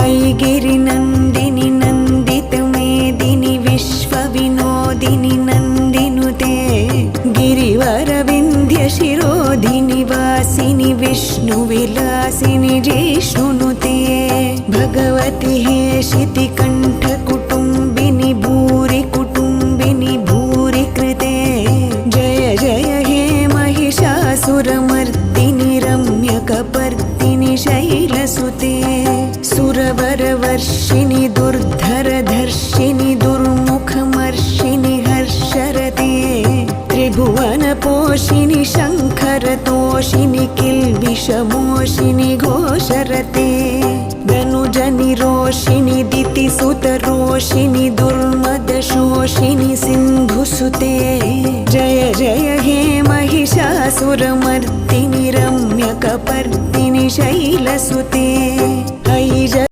ऐगिरिनन्दिनि नन्दितमेदिनि विश्वविनोदिनि नन्दिनुते गिरिवरविन्ध्यशिरोधिनि वासिनि विष्णुविलासिनि जिष्णुनुते भगवति हेशितिकण्ठकुटुम्बिनि भूरि कुटुम्बिनि भूरि कृते जय जय हे महिषासुरमर्दिनि रम्यकपर्दिनि शैलसुते सुरवरवर्षिणि दुर्धरधर्षिणि दुर्मुखमर्षिणि हर्षरते त्रिभुवनपोषिणि शङ्खरतोषिणि किल्बिषमोषिणि घोषरते धनुजनिरोषिणि दितिसुतरोषिणि दुर्मदशोषिणि सिन्धुसुते जय जय हे महिषासुरमर्दिनि रम्यकपर्दिनि शैलसुते